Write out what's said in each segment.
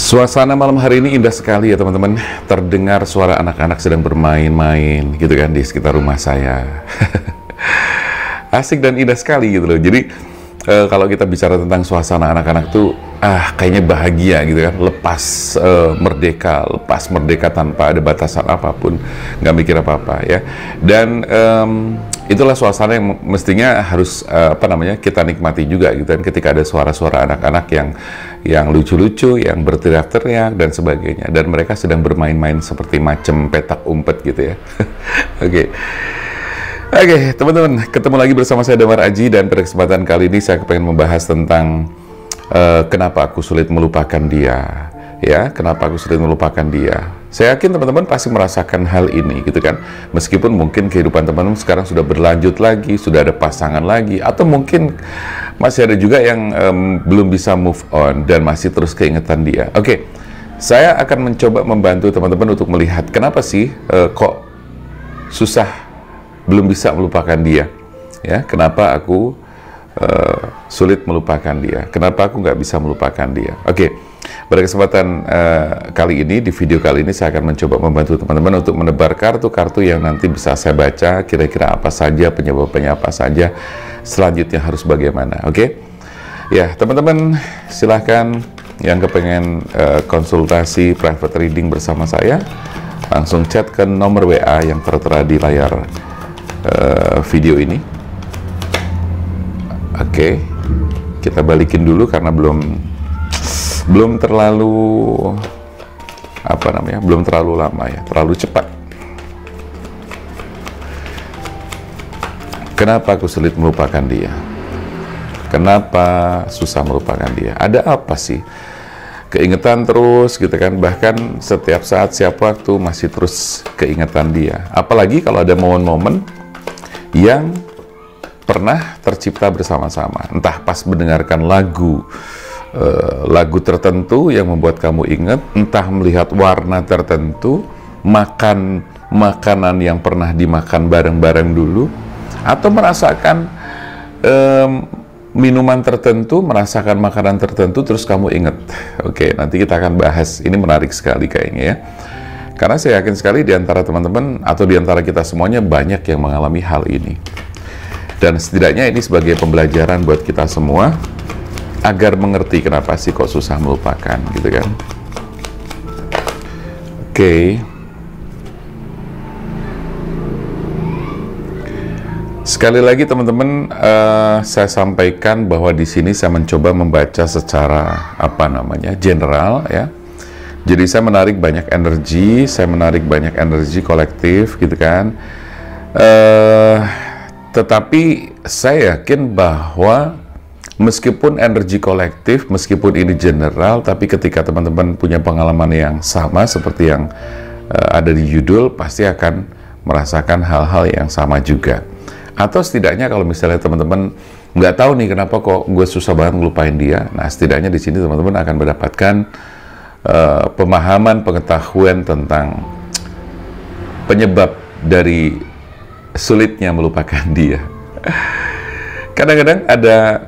Suasana malam hari ini indah sekali ya teman-teman. Terdengar suara anak-anak sedang bermain-main gitu kan di sekitar rumah saya. Asik dan indah sekali gitu loh. Jadi kalau kita bicara tentang suasana anak-anak tuh kayaknya bahagia gitu kan. Lepas merdeka tanpa ada batasan apapun, nggak mikir apa-apa ya. Dan itulah suasana yang mestinya harus kita nikmati juga gitu kan, ketika ada suara-suara anak-anak yang lucu-lucu, yang berteriak-teriak dan sebagainya, dan mereka sedang bermain-main seperti macam petak umpet gitu ya. Oke, teman-teman, ketemu lagi bersama saya Damar Aji, dan pada kesempatan kali ini saya pengen membahas tentang kenapa aku sulit melupakan dia. Ya, kenapa aku sulit melupakan dia? Saya yakin teman-teman pasti merasakan hal ini gitu kan. Meskipun mungkin kehidupan teman-teman sekarang sudah berlanjut lagi, sudah ada pasangan lagi, atau mungkin masih ada juga yang belum bisa move on dan masih terus keingetan dia. Oke, saya akan mencoba membantu teman-teman untuk melihat kenapa sih kok susah belum bisa melupakan dia. Ya, kenapa aku sulit melupakan dia? Kenapa aku nggak bisa melupakan dia? Oke. Pada kesempatan kali ini, di video kali ini saya akan mencoba membantu teman-teman untuk menebar kartu-kartu yang nanti bisa saya baca, kira-kira apa saja, penyebabnya apa saja, selanjutnya harus bagaimana, oke? Ya, teman-teman silahkan yang kepengen konsultasi private reading bersama saya, langsung chat ke nomor WA yang tertera di layar video ini. Oke, kita balikin dulu karena belum terlalu belum terlalu lama ya, terlalu cepat. Kenapa aku sulit melupakan dia? Kenapa susah melupakan dia? Ada apa sih? Keingetan terus gitu kan, bahkan setiap saat, setiap waktu masih terus keingetan dia. Apalagi kalau ada momen-momen yang pernah tercipta bersama-sama, entah pas mendengarkan lagu tertentu yang membuat kamu ingat, entah melihat warna tertentu, makan makanan yang pernah dimakan bareng-bareng dulu, atau merasakan minuman tertentu, merasakan makanan tertentu, terus kamu ingat. Oke, nanti kita akan bahas, ini menarik sekali kayaknya ya, karena saya yakin sekali di antara teman-teman atau di antara kita semuanya banyak yang mengalami hal ini, dan setidaknya ini sebagai pembelajaran buat kita semua agar mengerti kenapa sih kok susah melupakan gitu kan. Oke. Sekali lagi teman-teman, saya sampaikan bahwa di sini saya mencoba membaca secara general ya. Jadi saya menarik banyak energi kolektif gitu kan. Tetapi saya yakin bahwa meskipun energi kolektif, meskipun ini general, tapi ketika teman-teman punya pengalaman yang sama seperti yang ada di judul, pasti akan merasakan hal-hal yang sama juga. Atau setidaknya kalau misalnya teman-teman nggak tahu nih kenapa kok gue susah banget ngelupain dia, nah setidaknya di sini teman-teman akan mendapatkan pemahaman, pengetahuan tentang penyebab dari sulitnya melupakan dia. Kadang-kadang ada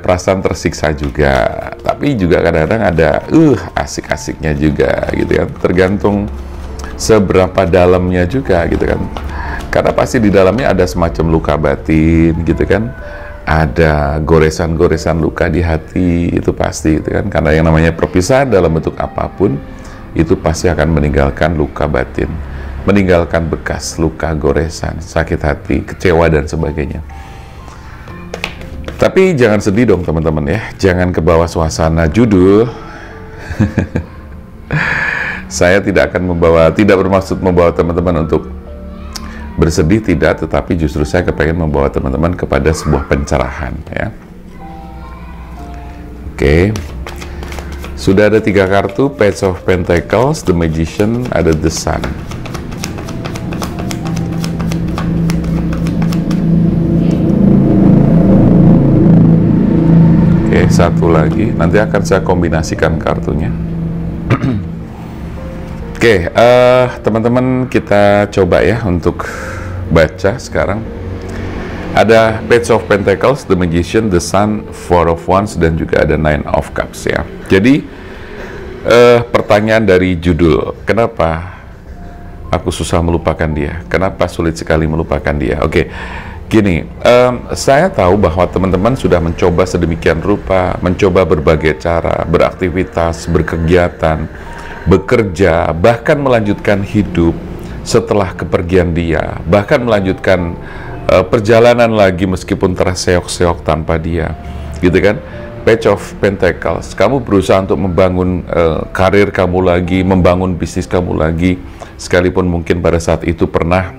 perasaan tersiksa juga, tapi juga kadang-kadang ada asik-asiknya juga gitu kan, tergantung seberapa dalamnya juga gitu kan, karena pasti di dalamnya ada semacam luka batin gitu kan, ada goresan-goresan luka di hati, itu pasti gitu kan, karena yang namanya perpisahan dalam bentuk apapun itu pasti akan meninggalkan luka batin, meninggalkan bekas luka, goresan, sakit hati, kecewa dan sebagainya. Tapi jangan sedih dong teman-teman ya, jangan kebawa suasana judul. Saya tidak bermaksud membawa teman-teman untuk bersedih, tidak, tetapi justru saya kepengen membawa teman-teman kepada sebuah pencerahan ya. Oke. Sudah ada 3 kartu, Page of Pentacles, The Magician, ada The Sun. Satu lagi, nanti akan saya kombinasikan kartunya. Oke, teman-teman kita coba ya untuk baca sekarang. Ada Page of Pentacles, The Magician, The Sun, Four of Wands, dan juga ada Nine of Cups ya. Jadi pertanyaan dari judul, kenapa aku susah melupakan dia? Kenapa sulit sekali melupakan dia? Oke, gini, saya tahu bahwa teman-teman sudah mencoba sedemikian rupa, mencoba berbagai cara, beraktivitas, berkegiatan, bekerja, bahkan melanjutkan hidup setelah kepergian dia, bahkan melanjutkan perjalanan lagi meskipun terseok-seok tanpa dia, gitu kan? Page of Pentacles, kamu berusaha untuk membangun karir kamu lagi, membangun bisnis kamu lagi, sekalipun mungkin pada saat itu pernah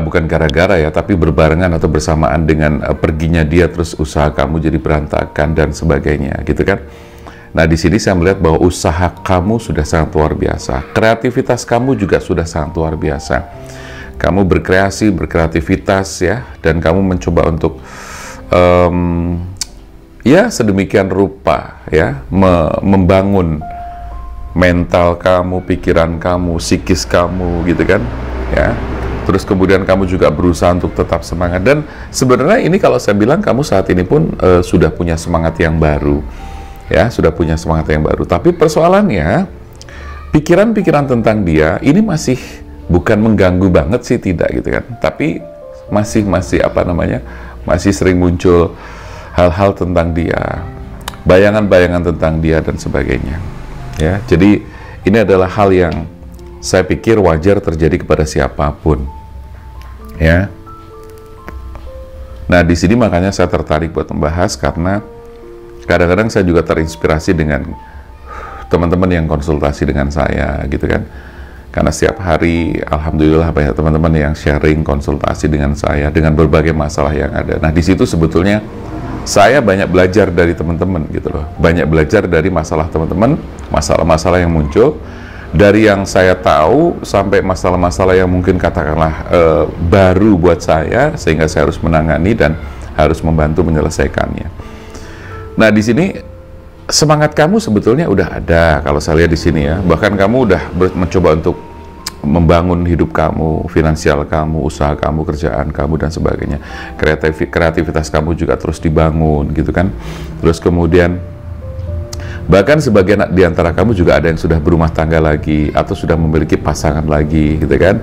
bukan gara-gara ya, tapi berbarengan atau bersamaan dengan perginya dia, terus usaha kamu jadi berantakan dan sebagainya, gitu kan? Nah, di sini saya melihat bahwa usaha kamu sudah sangat luar biasa, kreativitas kamu juga sudah sangat luar biasa. Kamu berkreasi, berkreativitas ya, dan kamu mencoba untuk ya sedemikian rupa ya membangun mental kamu, pikiran kamu, psikis kamu, gitu kan ya. Terus kemudian kamu juga berusaha untuk tetap semangat, dan sebenarnya ini kalau saya bilang kamu saat ini pun sudah punya semangat yang baru ya, sudah punya semangat yang baru. Tapi persoalannya pikiran-pikiran tentang dia ini masih bukan mengganggu banget sih, tidak gitu kan, tapi masih apa namanya, masih sering muncul hal-hal tentang dia, bayangan-bayangan tentang dia dan sebagainya ya. Jadi ini adalah hal yang saya pikir wajar terjadi kepada siapapun ya. Nah, di sini makanya saya tertarik buat membahas, karena kadang-kadang saya juga terinspirasi dengan teman-teman yang konsultasi dengan saya, gitu kan. Karena setiap hari, alhamdulillah banyak teman-teman yang sharing konsultasi dengan saya dengan berbagai masalah yang ada. Nah, di situ sebetulnya saya banyak belajar dari teman-teman, gitu loh. Banyak belajar dari masalah teman-teman, masalah-masalah yang muncul, dari yang saya tahu sampai masalah-masalah yang mungkin katakanlah baru buat saya, sehingga saya harus menangani dan harus membantu menyelesaikannya. Nah, di sini semangat kamu sebetulnya udah ada kalau saya lihat di sini ya. Bahkan kamu udah mencoba untuk membangun hidup kamu, finansial kamu, usaha kamu, kerjaan kamu dan sebagainya. Kreativitas kamu juga terus dibangun, gitu kan. Terus kemudian bahkan sebagian di antara kamu juga ada yang sudah berumah tangga lagi atau sudah memiliki pasangan lagi, gitu kan.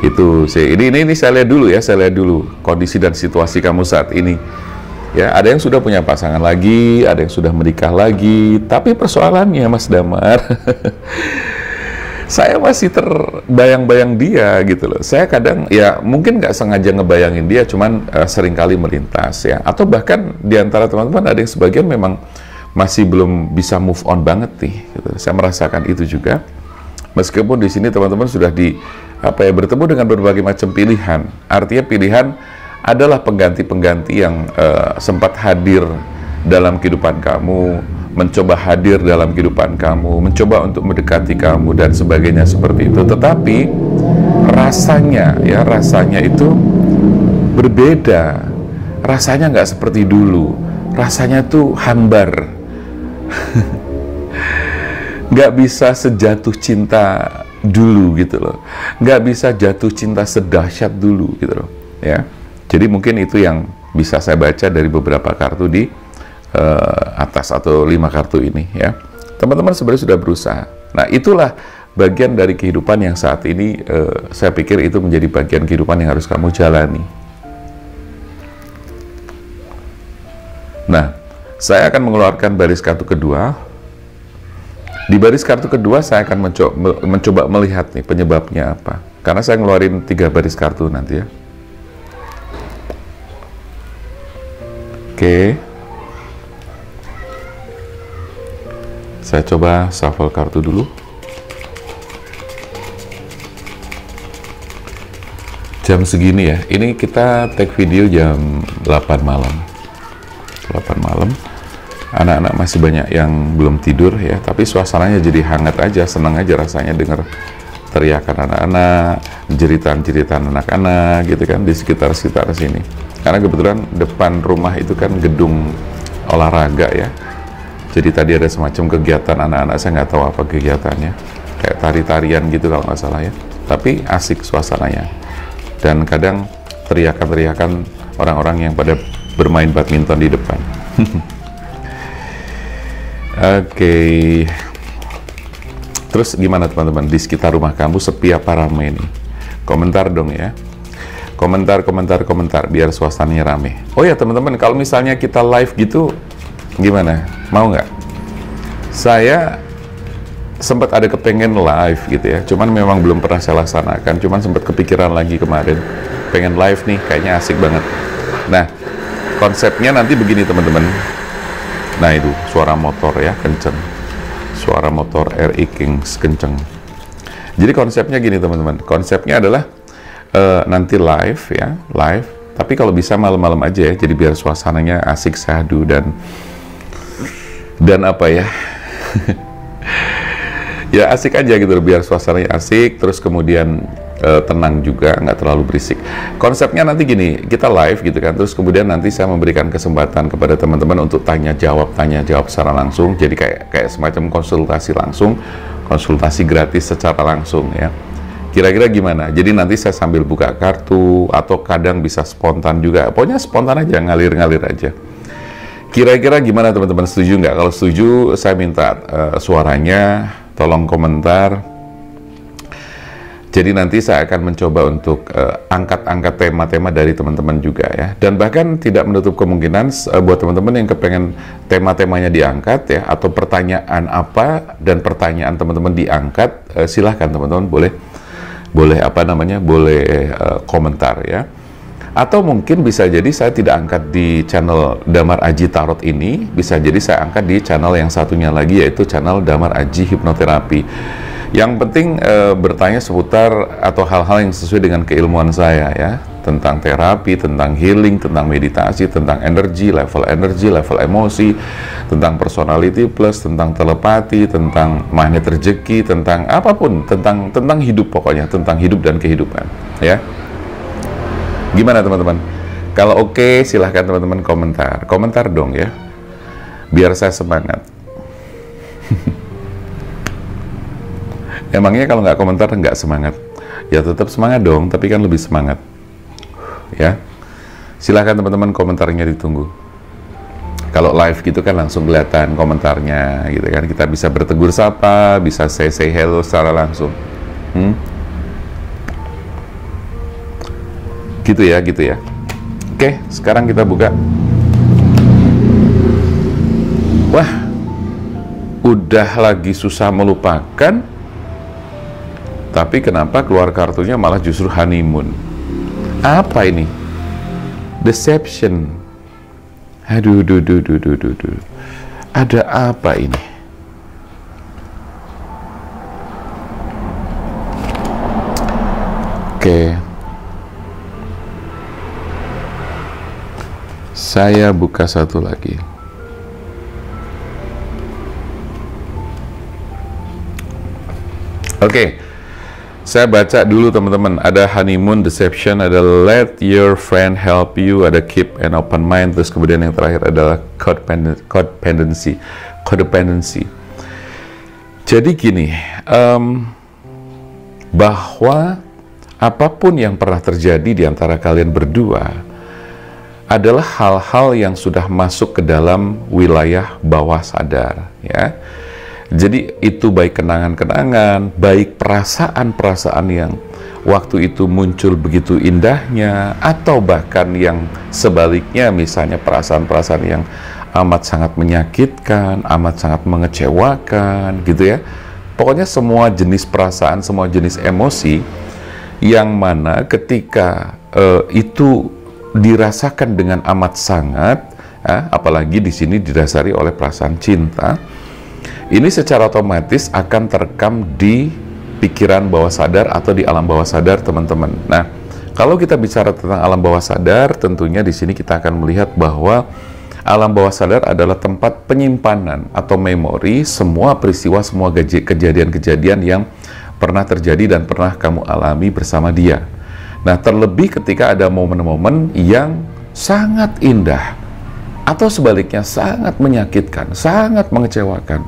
Itu ini saya lihat dulu ya, saya lihat dulu kondisi dan situasi kamu saat ini. Ya, ada yang sudah punya pasangan lagi, ada yang sudah menikah lagi, tapi persoalannya Mas Damar, saya masih terbayang-bayang dia, gitu loh. Saya kadang, ya mungkin nggak sengaja ngebayangin dia, cuman seringkali melintas ya. Atau bahkan di antara teman-teman ada yang sebagian memang masih belum bisa move on banget nih, gitu. Saya merasakan itu juga. Meskipun di sini teman-teman sudah bertemu dengan berbagai macam pilihan. Artinya pilihan adalah pengganti-pengganti yang sempat hadir dalam kehidupan kamu, mencoba hadir dalam kehidupan kamu, mencoba untuk mendekati kamu dan sebagainya seperti itu. Tetapi rasanya itu berbeda. Rasanya nggak seperti dulu. Rasanya tuh hambar. Nggak bisa sejatuh cinta dulu, gitu loh. Nggak bisa jatuh cinta sedahsyat dulu, gitu loh ya. Jadi mungkin itu yang bisa saya baca dari beberapa kartu di atas atau 5 kartu ini ya. Teman-teman sebenarnya sudah berusaha. Nah, itulah bagian dari kehidupan yang saat ini saya pikir itu menjadi bagian kehidupan yang harus kamu jalani. Nah, saya akan mengeluarkan baris kartu kedua. Di baris kartu kedua saya akan mencoba melihat nih penyebabnya apa. Karena saya ngeluarin 3 baris kartu nanti ya. Oke, saya coba shuffle kartu dulu. Jam segini ya, ini kita take video jam 8 malam. 8 malam, anak-anak masih banyak yang belum tidur ya, tapi suasananya jadi hangat aja, senang aja rasanya dengar teriakan anak-anak, jeritan-jeritan anak-anak gitu kan di sekitar sini. Karena kebetulan depan rumah itu kan gedung olahraga ya. Jadi tadi ada semacam kegiatan anak-anak, saya nggak tahu apa kegiatannya. Kayak tari-tarian gitu kalau nggak salah ya. Tapi asik suasananya. Dan kadang teriakan-teriakan orang-orang yang pada bermain badminton di depan. Oke. Terus gimana teman-teman, di sekitar rumah kamu sepi apa rame nih? Komentar dong ya. Komentar, biar suasananya rame. Oh ya teman-teman, kalau misalnya kita live gitu, gimana? Mau nggak? Saya sempat ada kepengen live gitu ya, cuman memang belum pernah saya laksanakan, cuman sempat kepikiran lagi kemarin, pengen live nih, kayaknya asik banget. Nah, konsepnya nanti begini teman-teman. Nah itu, suara motor ya, kenceng. Suara motor RI Kings kenceng. Jadi konsepnya gini teman-teman, konsepnya adalah nanti live ya, live. Tapi kalau bisa malam-malam aja ya, jadi biar suasananya asik, syahdu dan apa ya, ya asik aja gitu, biar suasananya asik. Terus kemudian tenang juga, nggak terlalu berisik. Konsepnya nanti gini, kita live gitu kan, terus kemudian nanti saya memberikan kesempatan kepada teman-teman untuk tanya jawab secara langsung. Jadi kayak semacam konsultasi langsung, konsultasi gratis secara langsung ya. Kira-kira gimana? Jadi nanti saya sambil buka kartu, atau kadang bisa spontan juga. Pokoknya spontan aja, ngalir-ngalir aja. Kira-kira gimana teman-teman, setuju nggak? Kalau setuju, saya minta suaranya, tolong komentar. Jadi nanti saya akan mencoba untuk angkat-angkat tema-tema dari teman-teman juga ya. Dan bahkan tidak menutup kemungkinan buat teman-teman yang kepengen tema-temanya diangkat ya, atau pertanyaan apa dan pertanyaan teman-teman diangkat, silahkan teman-teman boleh komentar ya. Atau mungkin bisa jadi saya tidak angkat di channel Damar Aji Tarot ini, bisa jadi saya angkat di channel yang satunya lagi, yaitu channel Damar Aji Hipnoterapi. Yang penting bertanya seputar atau hal-hal yang sesuai dengan keilmuan saya ya, tentang terapi, tentang healing, tentang meditasi, tentang energi, level emosi, tentang personality plus, tentang telepati, tentang magnet rezeki, tentang apapun, tentang hidup, pokoknya tentang hidup dan kehidupan ya. Gimana teman-teman? Kalau oke, silahkan teman-teman komentar dong ya, biar saya semangat. Emangnya kalau nggak komentar nggak semangat? Ya tetap semangat dong, tapi kan lebih semangat ya. Silahkan teman-teman, komentarnya ditunggu. Kalau live gitu kan langsung kelihatan komentarnya gitu kan, kita bisa bertegur sapa, bisa say hello secara langsung. Gitu ya. Oke, sekarang kita buka. Wah, udah lagi susah melupakan, tapi kenapa keluar kartunya malah justru honeymoon? Apa ini? Deception. Aduh. Ada apa ini? Oke. Saya buka satu lagi. Oke. Saya baca dulu teman-teman, ada honeymoon, deception, ada let your friend help you, ada keep an open mind, terus kemudian yang terakhir adalah codependency. Jadi gini, bahwa apapun yang pernah terjadi di antara kalian berdua adalah hal-hal yang sudah masuk ke dalam wilayah bawah sadar ya. Jadi itu baik kenangan-kenangan, baik perasaan-perasaan yang waktu itu muncul begitu indahnya, atau bahkan yang sebaliknya, misalnya perasaan-perasaan yang amat sangat menyakitkan, amat sangat mengecewakan gitu ya. Pokoknya semua jenis perasaan, semua jenis emosi yang mana ketika itu dirasakan dengan amat sangat, apalagi di sini didasari oleh perasaan cinta, ini secara otomatis akan terekam di pikiran bawah sadar atau di alam bawah sadar teman-teman. Nah, kalau kita bicara tentang alam bawah sadar, tentunya di sini kita akan melihat bahwa alam bawah sadar adalah tempat penyimpanan atau memori semua peristiwa, semua kejadian-kejadian yang pernah terjadi dan pernah kamu alami bersama dia. Nah, terlebih ketika ada momen-momen yang sangat indah atau sebaliknya sangat menyakitkan, sangat mengecewakan,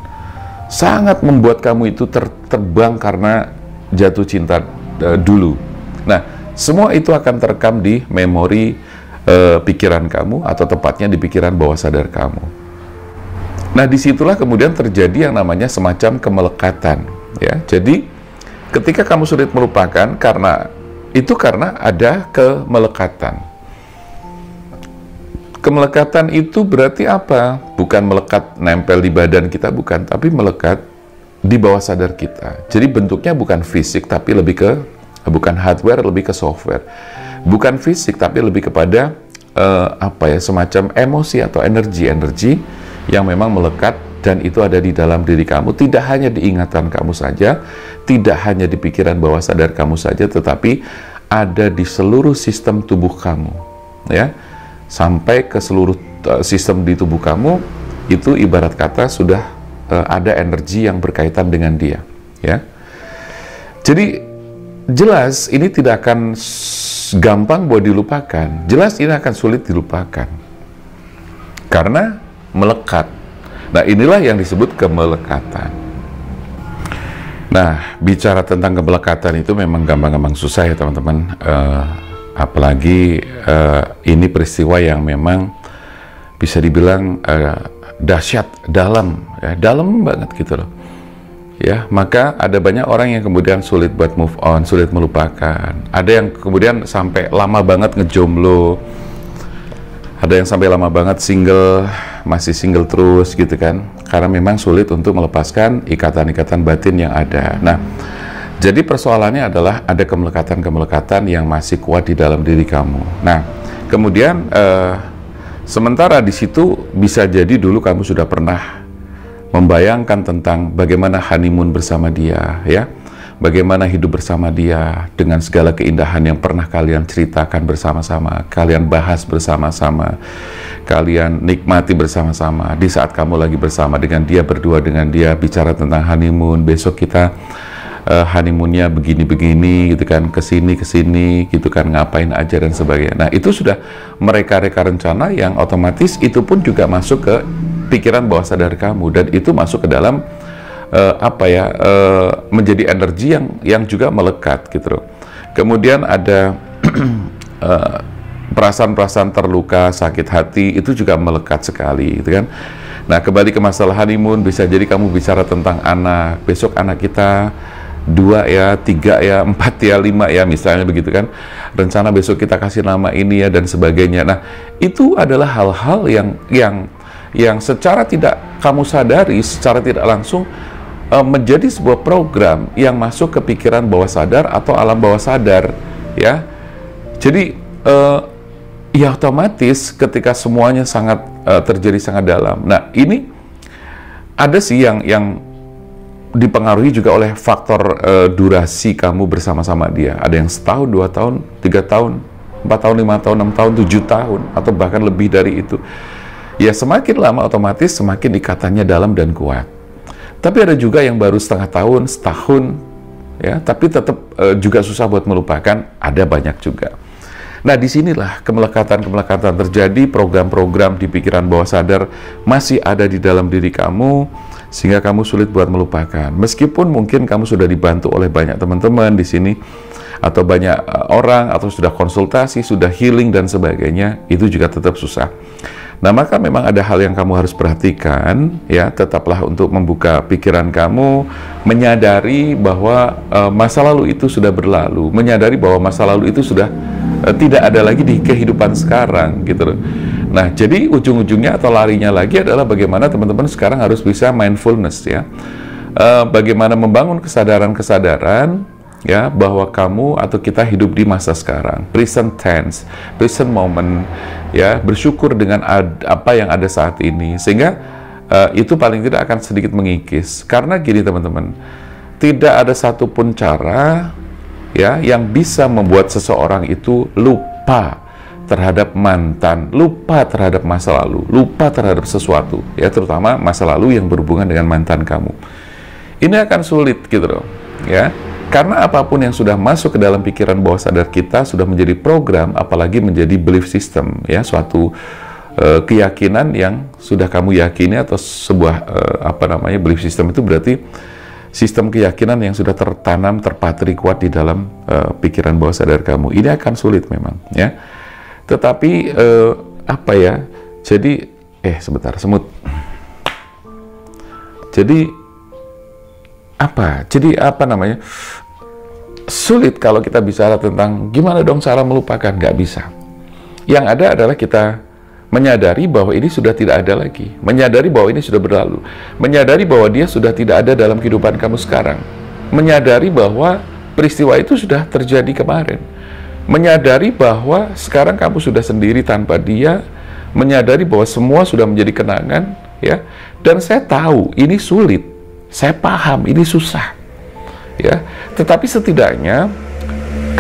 sangat membuat kamu itu terbang karena jatuh cinta dulu. Nah, semua itu akan terekam di memori pikiran kamu, atau tepatnya di pikiran bawah sadar kamu. Nah, disitulah kemudian terjadi yang namanya semacam kemelekatan, ya. Jadi, ketika kamu sulit melupakan karena ada kemelekatan. Kemelekatan itu berarti apa? Bukan melekat nempel di badan kita, bukan, tapi melekat di bawah sadar kita. Jadi bentuknya bukan fisik, tapi bukan hardware, lebih ke software. Bukan fisik, tapi lebih kepada semacam emosi atau energi yang memang melekat, dan itu ada di dalam diri kamu. Tidak hanya di ingatan kamu saja, tidak hanya di pikiran bawah sadar kamu saja, tetapi ada di seluruh sistem tubuh kamu, ya, sampai ke seluruh sistem di tubuh kamu. Itu ibarat kata sudah ada energi yang berkaitan dengan dia, ya. Jadi jelas ini tidak akan gampang buat dilupakan. Jelas ini akan sulit dilupakan karena melekat. Nah, inilah yang disebut kemelekatan. Nah, bicara tentang kemelekatan itu memang gampang-gampang susah ya teman-teman. Apalagi ini peristiwa yang memang bisa dibilang dahsyat, dalam, ya, dalam banget gitu loh. Ya, maka ada banyak orang yang kemudian sulit buat move on, sulit melupakan. Ada yang kemudian sampai lama banget ngejomblo. Ada yang sampai lama banget single, masih single terus gitu kan. Karena memang sulit untuk melepaskan ikatan-ikatan batin yang ada. Nah, jadi persoalannya adalah ada kemelekatan-kemelekatan yang masih kuat di dalam diri kamu. Nah, kemudian sementara di situ bisa jadi dulu kamu sudah pernah membayangkan tentang bagaimana honeymoon bersama dia, ya. Bagaimana hidup bersama dia dengan segala keindahan yang pernah kalian ceritakan bersama-sama, kalian bahas bersama-sama, kalian nikmati bersama-sama. Di saat kamu lagi bersama dengan dia, berdua dengan dia, bicara tentang honeymoon, besok kita honeymoonnya begini-begini gitu kan, kesini gitu kan, ngapain aja dan sebagainya. Nah, itu sudah mereka-reka rencana yang otomatis itu pun juga masuk ke pikiran bawah sadar kamu, dan itu masuk ke dalam menjadi energi yang juga melekat gitu loh. Kemudian ada perasaan-perasaan terluka, sakit hati, itu juga melekat sekali gitu kan. Nah, kembali ke masalah honeymoon, bisa jadi kamu bicara tentang anak, besok anak kita 2 ya, 3 ya, 4 ya, 5 ya, misalnya begitu kan. Rencana besok kita kasih nama ini ya, dan sebagainya. Nah, itu adalah hal-hal yang secara tidak kamu sadari, secara tidak langsung menjadi sebuah program yang masuk ke pikiran bawah sadar atau alam bawah sadar, ya. Jadi ya otomatis ketika semuanya sangat terjadi sangat dalam. Nah, ini ada sih yang dipengaruhi juga oleh faktor durasi kamu bersama-sama dia. Ada yang setahun, 2 tahun, 3 tahun, 4 tahun, 5 tahun, 6 tahun, 7 tahun, atau bahkan lebih dari itu. Ya, semakin lama otomatis semakin ikatannya dalam dan kuat. Tapi ada juga yang baru setahun, ya, tapi tetap juga susah buat melupakan, ada banyak juga. Nah, disinilah kemelekatan-kemelekatan terjadi, program-program di pikiran bawah sadar masih ada di dalam diri kamu, sehingga kamu sulit buat melupakan. Meskipun mungkin kamu sudah dibantu oleh banyak teman-teman di sini, atau banyak orang, atau sudah konsultasi, sudah healing dan sebagainya, itu juga tetap susah. Nah, maka memang ada hal yang kamu harus perhatikan, ya. Tetaplah untuk membuka pikiran kamu, menyadari bahwa masa lalu itu sudah berlalu, menyadari bahwa masa lalu itu sudah tidak ada lagi di kehidupan sekarang, gitu loh. Nah, jadi ujung-ujungnya atau larinya lagi adalah bagaimana teman-teman sekarang harus bisa mindfulness, ya. Bagaimana membangun kesadaran-kesadaran, ya, bahwa kamu atau kita hidup di masa sekarang, present tense, present moment, ya, bersyukur dengan apa yang ada saat ini, sehingga itu paling tidak akan sedikit mengikis. Karena gini teman-teman, tidak ada satupun cara, ya, yang bisa membuat seseorang itu lupa terhadap mantan, lupa terhadap masa lalu, lupa terhadap sesuatu, ya, terutama masa lalu yang berhubungan dengan mantan kamu. Ini akan sulit gitu loh, ya. Karena apapun yang sudah masuk ke dalam pikiran bawah sadar kita sudah menjadi program, apalagi menjadi belief system, ya, suatu keyakinan yang sudah kamu yakini, atau sebuah belief system itu berarti sistem keyakinan yang sudah tertanam, terpatri kuat di dalam pikiran bawah sadar kamu. Ini akan sulit memang, ya. Tetapi jadi sebentar, semut. Jadi apa namanya? Sulit kalau kita bicara tentang gimana dong cara melupakan, nggak bisa. Yang ada adalah kita menyadari bahwa ini sudah tidak ada lagi, menyadari bahwa ini sudah berlalu, menyadari bahwa dia sudah tidak ada dalam kehidupan kamu sekarang, menyadari bahwa peristiwa itu sudah terjadi kemarin, menyadari bahwa sekarang kamu sudah sendiri tanpa dia, menyadari bahwa semua sudah menjadi kenangan, ya. Dan saya tahu ini sulit, saya paham ini susah, ya. Tetapi setidaknya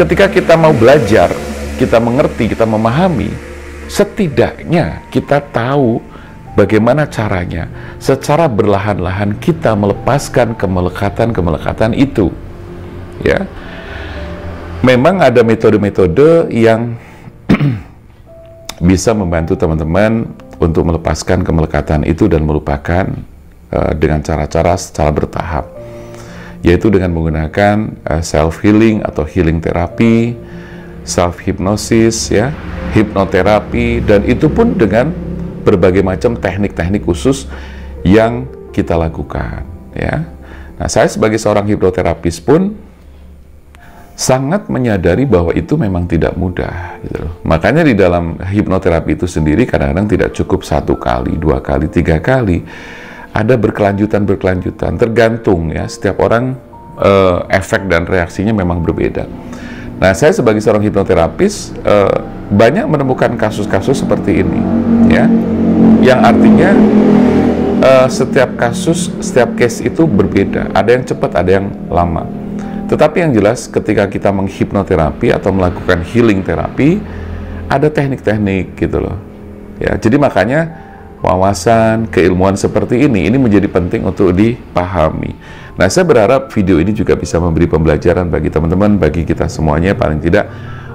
ketika kita mau belajar, kita mengerti, kita memahami, setidaknya kita tahu bagaimana caranya secara berlahan-lahan kita melepaskan kemelekatan itu, ya. Memang ada metode-metode yang bisa membantu teman-teman untuk melepaskan kemelekatan itu dan melupakan dengan cara-cara secara bertahap, yaitu dengan menggunakan self-healing atau healing terapi, self-hypnosis, ya, hipnoterapi, dan itu pun dengan berbagai macam teknik-teknik khusus yang kita lakukan, ya. Nah, saya sebagai seorang hipnoterapis pun sangat menyadari bahwa itu memang tidak mudah, gitu loh. Makanya di dalam hipnoterapi itu sendiri kadang-kadang tidak cukup 1 kali, 2 kali, 3 kali, ada berkelanjutan, tergantung, ya, setiap orang efek dan reaksinya memang berbeda. Nah, saya sebagai seorang hipnoterapis banyak menemukan kasus-kasus seperti ini, ya, yang artinya setiap kasus, setiap case itu berbeda. Ada yang cepat, ada yang lama. Tetapi yang jelas ketika kita menghipnoterapi atau melakukan healing terapi, ada teknik-teknik, gitu loh. Ya, jadi makanya wawasan, keilmuan seperti ini menjadi penting untuk dipahami. Nah, saya berharap video ini juga bisa memberi pembelajaran bagi teman-teman, bagi kita semuanya, paling tidak,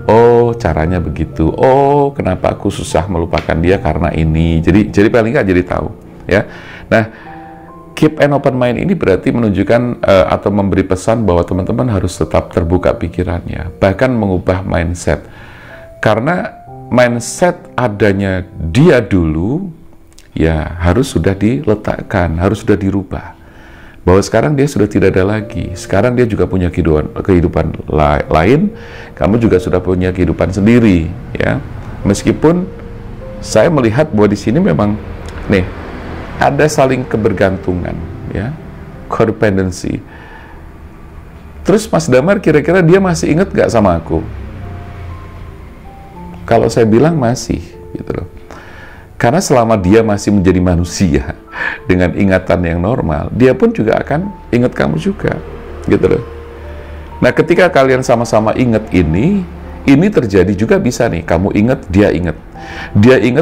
oh caranya begitu, oh kenapa aku susah melupakan dia karena ini. Jadi paling nggak jadi tahu, ya. Nah, keep an open mind ini berarti menunjukkan atau memberi pesan bahwa teman-teman harus tetap terbuka pikirannya, bahkan mengubah mindset. Karena mindset adanya dia dulu, ya harus sudah diletakkan, harus sudah dirubah. Bahwa sekarang dia sudah tidak ada lagi. Sekarang dia juga punya kehidupan lain, kamu juga sudah punya kehidupan sendiri, ya. Meskipun saya melihat bahwa di sini memang nih ada saling kebergantungan, ya, codependency. Terus Mas Damar, kira-kira dia masih ingat gak sama aku? Kalau saya bilang masih, gitu loh. Karena selama dia masih menjadi manusia dengan ingatan yang normal, dia pun juga akan ingat kamu juga, gitu loh. Nah, ketika kalian sama-sama ingat ini terjadi juga bisa nih, kamu ingat, dia ingat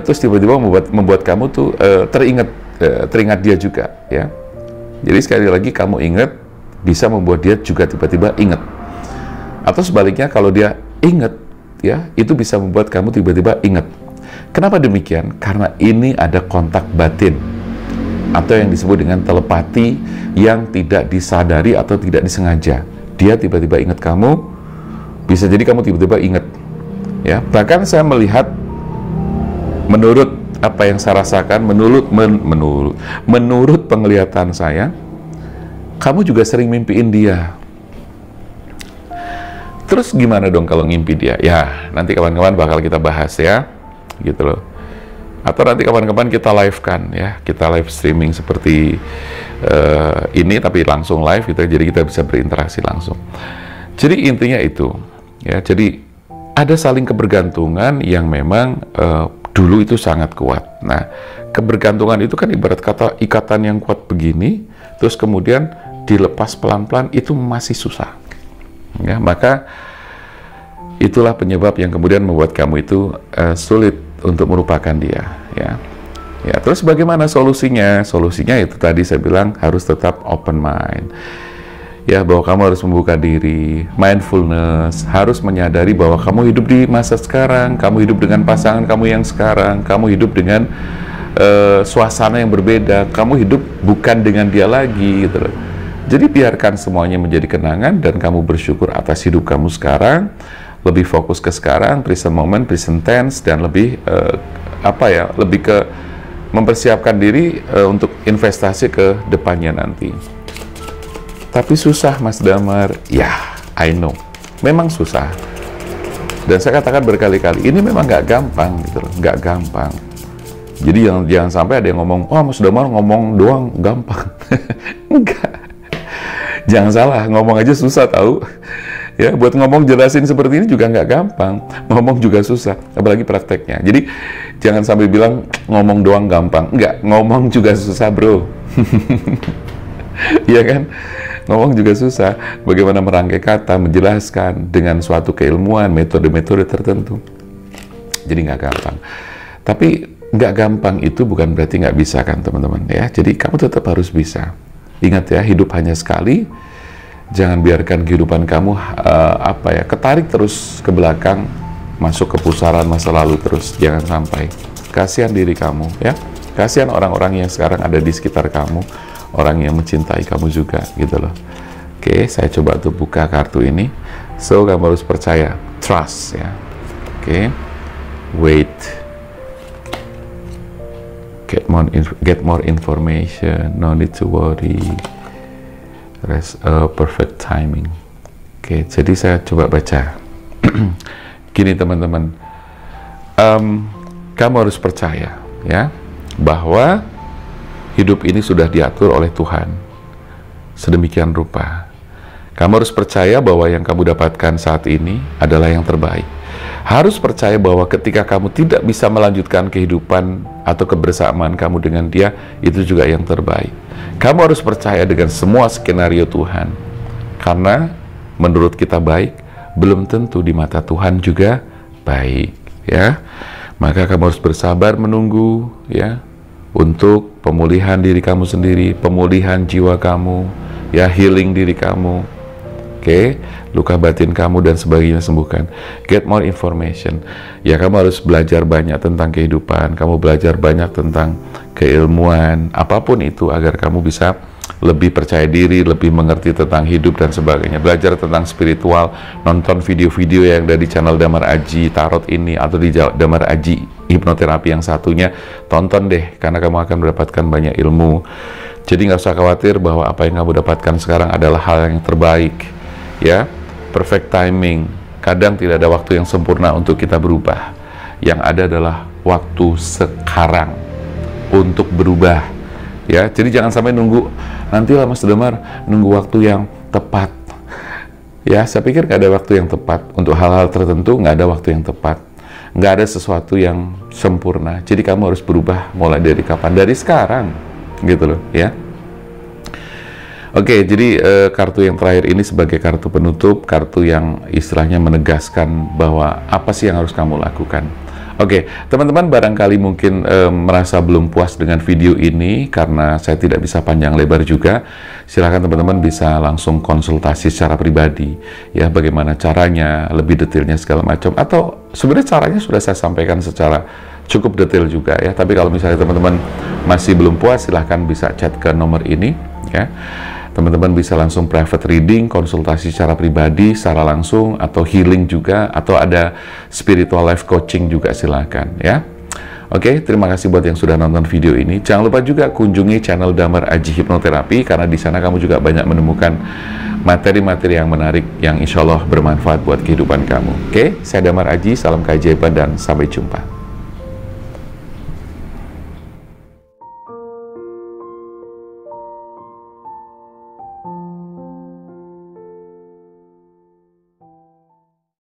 terus tiba-tiba membuat kamu tuh teringat dia juga, ya. Jadi sekali lagi, kamu ingat bisa membuat dia juga tiba-tiba ingat, atau sebaliknya kalau dia ingat, ya, itu bisa membuat kamu tiba-tiba ingat. Kenapa demikian? Karena ini ada kontak batin atau yang disebut dengan telepati yang tidak disadari atau tidak disengaja. Dia tiba-tiba ingat kamu, bisa jadi kamu tiba-tiba ingat, ya. Bahkan saya melihat, menurut apa yang saya rasakan, menurut penglihatan saya, kamu juga sering mimpiin dia. Terus gimana dong kalau ngimpi dia? Ya, nanti kawan-kawan bakal kita bahas, ya, gitu loh. Atau nanti kapan-kapan kita live kan, ya, kita live streaming seperti ini tapi langsung live gitu, jadi kita bisa berinteraksi langsung. Jadi intinya itu, ya, jadi ada saling kebergantungan yang memang dulu itu sangat kuat. Nah, kebergantungan itu kan ibarat kata ikatan yang kuat begini, terus kemudian dilepas pelan-pelan itu masih susah, ya. Maka itulah penyebab yang kemudian membuat kamu itu sulit untuk melupakan dia, ya. Ya, terus bagaimana solusinya? Solusinya itu tadi saya bilang harus tetap open mind. Ya, bahwa kamu harus membuka diri, mindfulness, harus menyadari bahwa kamu hidup di masa sekarang, kamu hidup dengan pasangan kamu yang sekarang, kamu hidup dengan suasana yang berbeda, kamu hidup bukan dengan dia lagi, gitu loh. Jadi biarkan semuanya menjadi kenangan dan kamu bersyukur atas hidup kamu sekarang. Lebih fokus ke sekarang, present moment, present tense, dan lebih lebih ke mempersiapkan diri untuk investasi ke depannya nanti. Tapi susah, Mas Damar. Ya, I know. Memang susah. Dan saya katakan berkali-kali, ini memang nggak gampang, gitu loh. Nggak gampang. Jadi jangan sampai ada yang ngomong, wah Mas Damar ngomong doang gampang. Enggak. Jangan salah, ngomong aja susah tahu. Ya, buat ngomong jelasin seperti ini juga nggak gampang. Ngomong juga susah, apalagi prakteknya. Jadi jangan sampai bilang ngomong doang gampang. Enggak, ngomong juga susah, bro. Iya kan? Ngomong juga susah. Bagaimana merangkai kata, menjelaskan dengan suatu keilmuan, metode-metode tertentu. Jadi nggak gampang. Tapi nggak gampang itu bukan berarti nggak bisa kan teman-teman ya. Jadi kamu tetap harus bisa. Ingat ya, hidup hanya sekali. Jangan biarkan kehidupan kamu ketarik terus ke belakang, masuk ke pusaran masa lalu terus. Jangan sampai. Kasihan diri kamu ya. Kasihan orang-orang yang sekarang ada di sekitar kamu. Orang yang mencintai kamu juga gitu loh. Oke, saya coba tuh buka kartu ini. So, kamu harus percaya, trust ya. Oke, wait, get more information, no need to worry, rest, perfect timing. Oke, jadi saya coba baca. Gini teman-teman, kamu harus percaya ya bahwa hidup ini sudah diatur oleh Tuhan sedemikian rupa. Kamu harus percaya bahwa yang kamu dapatkan saat ini adalah yang terbaik. Harus percaya bahwa ketika kamu tidak bisa melanjutkan kehidupan atau kebersamaan kamu dengan Dia, itu juga yang terbaik. Kamu harus percaya dengan semua skenario Tuhan. Karena menurut kita baik, belum tentu di mata Tuhan juga baik, ya. Maka kamu harus bersabar menunggu, ya, untuk pemulihan diri kamu sendiri, pemulihan jiwa kamu, ya, healing diri kamu, luka batin kamu dan sebagainya sembuhkan. Get more information, ya, kamu harus belajar banyak tentang kehidupan, kamu belajar banyak tentang keilmuan, apapun itu, agar kamu bisa lebih percaya diri, lebih mengerti tentang hidup dan sebagainya. Belajar tentang spiritual, nonton video-video yang ada di channel Damar Aji Tarot ini, atau di Damar Aji Hipnoterapi yang satunya. Tonton deh, karena kamu akan mendapatkan banyak ilmu. Jadi nggak usah khawatir bahwa apa yang kamu dapatkan sekarang adalah hal yang terbaik, ya. Perfect timing. Kadang tidak ada waktu yang sempurna untuk kita berubah. Yang ada adalah waktu sekarang untuk berubah, ya. Jadi jangan sampai nunggu nantilah Mas Damar, nunggu waktu yang tepat. Ya, saya pikir nggak ada waktu yang tepat untuk hal-hal tertentu. Nggak ada waktu yang tepat, nggak ada sesuatu yang sempurna. Jadi kamu harus berubah mulai dari kapan? Dari sekarang, gitu loh, ya. Oke, jadi kartu yang terakhir ini sebagai kartu penutup, kartu yang istilahnya menegaskan bahwa apa sih yang harus kamu lakukan. Oke, teman-teman barangkali mungkin merasa belum puas dengan video ini karena saya tidak bisa panjang lebar juga. Silahkan teman-teman bisa langsung konsultasi secara pribadi, ya, bagaimana caranya, lebih detailnya segala macam. Atau sebenarnya caranya sudah saya sampaikan secara cukup detail juga, ya. Tapi kalau misalnya teman-teman masih belum puas, silahkan bisa chat ke nomor ini, ya. Teman-teman bisa langsung private reading, konsultasi secara pribadi, secara langsung, atau healing juga, atau ada spiritual life coaching juga, silakan, ya. Oke, terima kasih buat yang sudah nonton video ini. Jangan lupa juga kunjungi channel Damar Aji Hipnoterapi, karena di sana kamu juga banyak menemukan materi-materi yang menarik yang insya Allah bermanfaat buat kehidupan kamu. Oke, saya Damar Aji, salam keajaiban dan sampai jumpa.